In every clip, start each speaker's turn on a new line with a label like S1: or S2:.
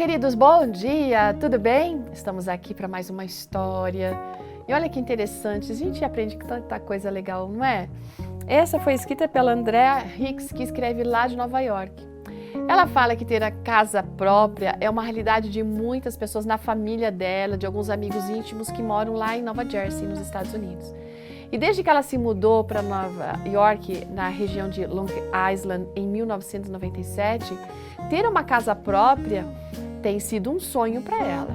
S1: queridos, bom dia, tudo bem? Estamos aqui para mais uma história. E olha que interessante, a gente aprende tanta coisa legal, não é? Essa foi escrita pela Andrea Hicks, que escreve lá de Nova York. Ela fala que ter a casa própria é uma realidade de muitas pessoas na família dela, de alguns amigos íntimos que moram lá em Nova Jersey, nos Estados Unidos. E desde que ela se mudou para Nova York, na região de Long Island, em 1997, ter uma casa própria tem sido um sonho para ela.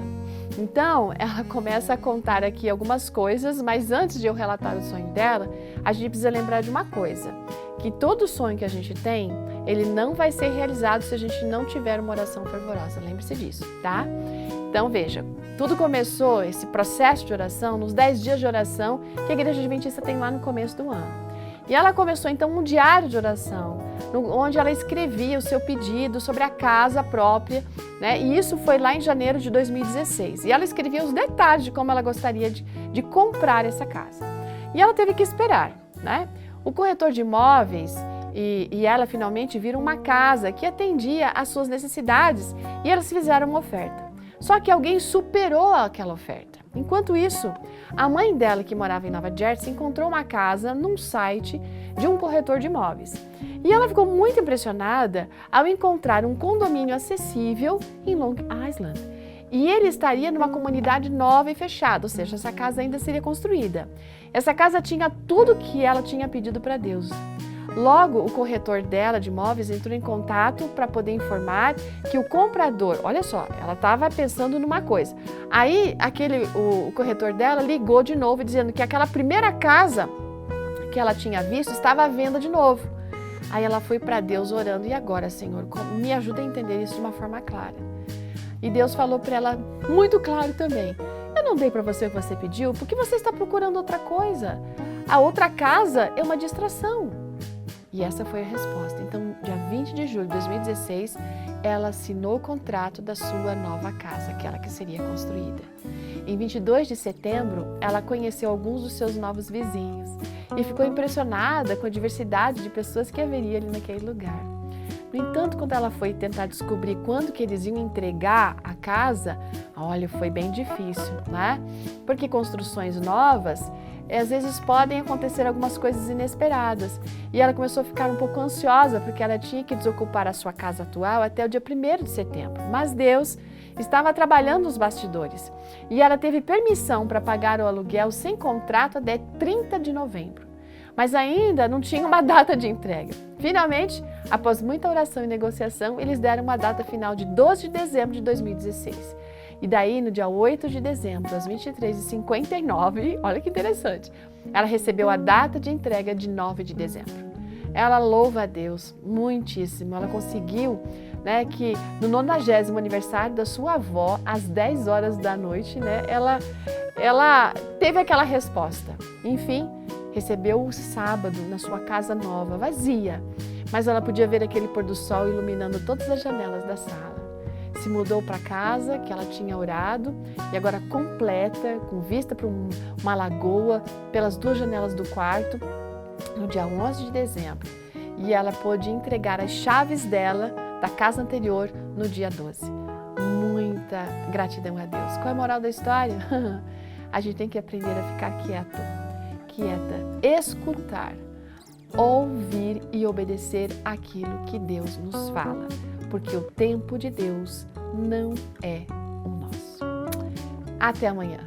S1: Então, ela começa a contar aqui algumas coisas, mas antes de eu relatar o sonho dela, a gente precisa lembrar de uma coisa, que todo sonho que a gente tem, ele não vai ser realizado se a gente não tiver uma oração fervorosa. Lembre-se disso, tá? Então, veja, tudo começou, esse processo de oração, nos 10 dias de oração que a Igreja Adventista tem lá no começo do ano. E ela começou, então, um diário de oração, onde ela escrevia o seu pedido sobre a casa própria, né? E isso foi lá em janeiro de 2016. E ela escrevia os detalhes de como ela gostaria de comprar essa casa. E ela teve que esperar, né? O corretor de imóveis e ela finalmente viram uma casa que atendia às suas necessidades e elas fizeram uma oferta. Só que alguém superou aquela oferta. Enquanto isso, a mãe dela, que morava em Nova Jersey, encontrou uma casa num site de um corretor de imóveis. E ela ficou muito impressionada ao encontrar um condomínio acessível em Long Island. E ele estaria numa comunidade nova e fechada, ou seja, essa casa ainda seria construída. Essa casa tinha tudo que ela tinha pedido para Deus. Logo, o corretor dela de imóveis entrou em contato para poder informar que o comprador, olha só, ela estava pensando numa coisa. Aí, o corretor dela ligou de novo dizendo que aquela primeira casa que ela tinha visto estava à venda de novo. Aí ela foi para Deus orando, e agora, Senhor, me ajuda a entender isso de uma forma clara. E Deus falou para ela muito claro também: eu não dei para você o que você pediu porque você está procurando outra coisa. A outra casa é uma distração. E essa foi a resposta. Então, dia 20 de julho de 2016, ela assinou o contrato da sua nova casa, aquela que seria construída. Em 22 de setembro, ela conheceu alguns dos seus novos vizinhos e ficou impressionada com a diversidade de pessoas que haveria ali naquele lugar. No entanto, quando ela foi tentar descobrir quando que eles iam entregar a casa, olha, foi bem difícil, né? Porque construções novas, às vezes podem acontecer algumas coisas inesperadas. E ela começou a ficar um pouco ansiosa, porque ela tinha que desocupar a sua casa atual até o dia 1º de setembro. Mas Deus estava trabalhando nos bastidores. E ela teve permissão para pagar o aluguel sem contrato até 30 de novembro. Mas ainda não tinha uma data de entrega. Finalmente, após muita oração e negociação, eles deram uma data final de 12 de dezembro de 2016. E daí, no dia 8 de dezembro, às 23h59, olha que interessante, ela recebeu a data de entrega de 9 de dezembro. Ela louva a Deus muitíssimo. Ela conseguiu, né, que no 90º aniversário da sua avó, às 10 horas da noite, né, ela teve aquela resposta. Enfim, recebeu o sábado na sua casa nova, vazia, mas ela podia ver aquele pôr do sol iluminando todas as janelas da sala. Se mudou para casa que ela tinha orado e agora completa, com vista para uma lagoa, pelas 2 janelas do quarto, no dia 11 de dezembro. E ela pôde entregar as chaves dela da casa anterior no dia 12. Muita gratidão a Deus. Qual é a moral da história? A gente tem que aprender a ficar quieta, escutar, ouvir e obedecer aquilo que Deus nos fala. Porque o tempo de Deus não é o nosso. Até amanhã.